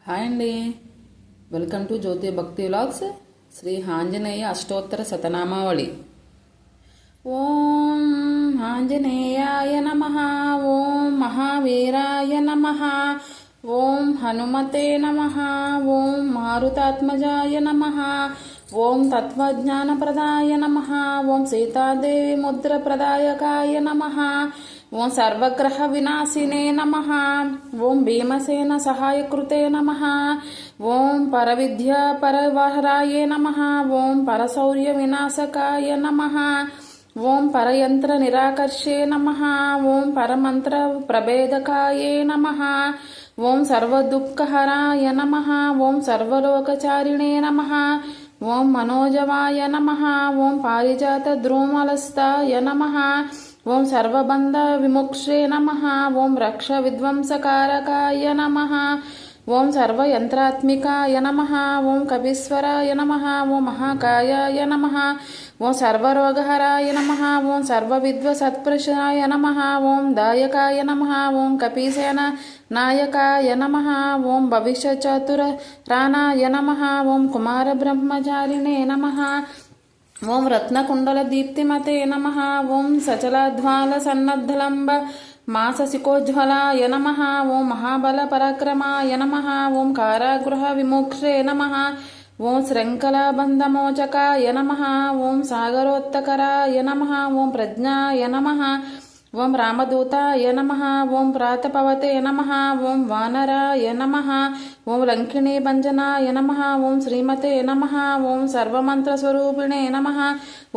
Hi అండి. Welcome to జ్యోతి భక్తి vlogs. Shri Anjaneya అష్టోత్తర శతనామావళి. ఓం ఆంజనేయాయ నమః. ఓం మహావీరాయ నమః. ఓం హనుమతే నమః. ఓం మారుతాత్మజాయ నమః. ఓం తత్వజ్ఞానప్రదాయ నమః. ఓం సీతాదేవి ముద్రప్రదాయకాయ నమః. ఓం సర్వగ్రహ వినాశినే నమః. ఓం భీమసేన సహాయకృతే నమః. ఓం పరవిద్య పరవహరాయ నమః. ఓం పరశౌర్య వినాశకాయ నమః. ఓం పరయంత్ర నిరాకర్షే నమః. ఓం పరమంత్ర ప్రభేదకాయే నమః. ఓం సర్వదుఃఖహరాయ నమః. ఓం సర్వలోకచారిణే నమః. ఓం మనోజవాయ నమః. ఓం పారిజాత ద్రోమలస్తాయ నమః. ఓం సర్వబంధ విముక్షే నమః. ఓం రక్ష విధ్వంసకారకాయ నమః. ఓం సర్వయంత్రాత్మికాయ నమః. ఓం కపీశ్వరాయ నమః. ఓం మహాకాయాయ నమః. ఓం సర్వరోగహరాయ నమః. ఓం సర్వవిద్వసత్పురుషాయ నమః. ఓం దాయకాయ నమః. ఓం కపీసేన నాయకాయ నమః. ఓం భవిష్యచతురానాయ నమః. ఓం కుమార బ్రహ్మచారిణే నమః. ఓం రత్నకుండల దీప్తిమతే నమః. ఓం సచలాధ్వాల సన్నద్ధలంబ మాససికోజ్వలాయ నమః. ఓం మహాబల పరాక్రమాయ నమః. ఓం కారాగృహ విముక్షే నమః. ఓం శృంఖలాబంధమోచకాయ నమః. ఓం సాగరోత్తకరాయ నమః. ఓం ప్రజ్ఞాయ నమః. ఓం రామదూతాయ నమః. ఓం ప్రాతపవతే నమః. ఓం వానరాయ నమః. ఓం లంకిణీ భంజనాయ నమః. ఓం శ్రీమతే నమః. ఓం సర్వమంత్రస్వరూపిణే నమః.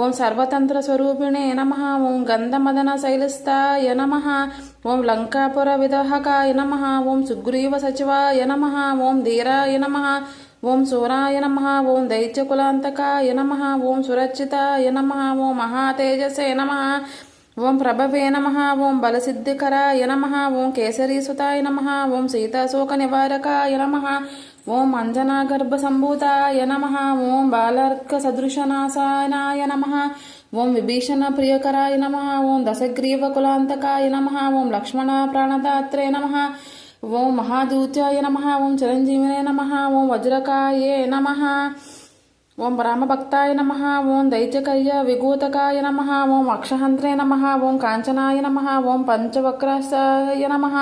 ఓం సర్వతంత్రస్వరూపిణే నమః. ఓం గంధమదన శైలస్థాయ నమః. ఓం లంకాపుర విదహకాయ నమః. ఓం సుగ్రీవ సచివాయ నమః. ఓం ధీరాయ నమః. ఓం సూరాయ నమః. ఓం దైత్యకులాంతకాయ నమః. ఓం సురక్షితాయ నమః. ఓం మహాతేజసే నమః. ఓం ప్రభవే నమః. ఓం బలసిద్ధికరాయ నమః. ఓం కేసరీసుతాయ నమః. ఓం సీతాశోక నివారకాయ నమః. ఓం అంజనాగర్భసంభూతాయ నమః. ఓం బాలార్క సదృశనాశానాయ నమః. ఓం విభీషణ ప్రియకరాయ నమః. ఓం దశగ్రీవ కులాంతకాయ నమః. ఓం లక్ష్మణ ప్రాణదాత్రే నమః. ఓం మహాదూత్యాయ నమః. ఓం చిరంజీవినే నమః. ఓం వజ్రకాయే నమః. ఓం రామభక్తాయ నమః. ఓం దైత్యకర్య విగూతకాయ నమః. ఓం అక్షహంత్రే నమః. ఓం కాంచనాయ నమః. ఓం పంచవక్రాసాయ నమః.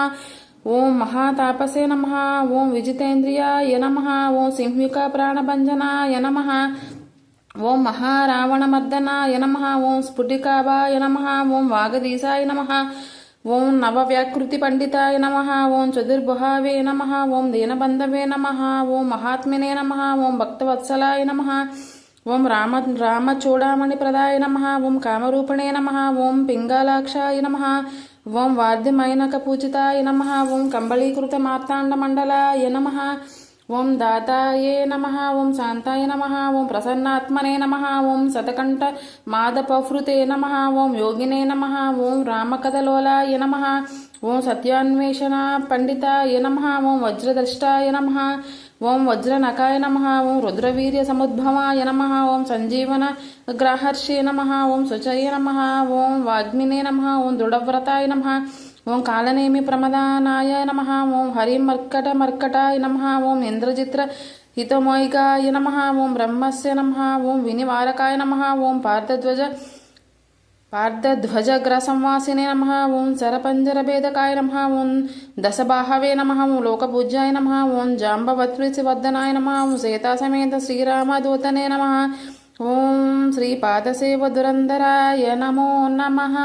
ఓం మహాతాపసే నమః. ఓం విజితేంద్రియాయ నమః. ఓం సింహిక ప్రాణభంజనాయ నమః. ఓం మహారావణమర్దనాయ నమః. ఓం స్ఫుటికాభాయ నమః. ఓం వాగదీశాయ నమః. ఓం నవవ్యాకృతి పండితాయ నమః. ఓం చతుర్భుహావే నమః. ఓం దీనబంధవే నమః. ఓం మహాత్మినే నమః. ఓం భక్తవత్సలాయ నమః. ఓం రామచూడామణి ప్రదాయ నమః. ఓం కామరూపిణే నమః. ఓం పింగాళాక్షాయ నమః. ఓం వాద్యమైనక పూజితాయ నమః. ఓం కంబళీకృత మార్తాండ మండలాయ నమః. ఓం దాతాయే నమః. ఓం శాంతాయ నమః. ఓం ప్రసన్నాత్మనే నమః. ఓం శతకంఠ మాదపహృతే నమః. ఓం యోగినే నమః. ఓం రామకథలోలాయ నమః. ఓం సత్యాన్వేషణ పండితాయ నమః. ఓం వజ్రద్రష్టాయ నమః. ఓం వజ్రనకాయ నమః. ఓం రుద్రవీర్య సముద్భవాయ నమః. ఓం సంజీవన గ్రాహర్షే నమః. ఓం శుచయ నమః. ఓం వాగ్మినే నమః. ఓం దృఢవ్రతాయ నమః. ఓం కాలనేమి ప్రమదానాయ నమః. ఓం హరిమర్కటాయ నమః. ఓం ఇంద్రజిత్ర హితమోయికాయ నమః. ఓం బ్రహ్మస్య నమః. ఓం వినివారకాయ నమః. ఓం పార్థధ్వజగ్రసంవాసినే నమః. ఓం శరపంజరభేదకాయ నమః. ఓం దశబాహవే నమః. ఓం లోకపూజ్యాయ నమః. ఓం జాంబవత్రివర్ధనాయ నమః. ఓం సీతాసమేత శ్రీరామదూతనే నమః. ఓం శ్రీపాదసేవ దురంధరాయ నమో నమః.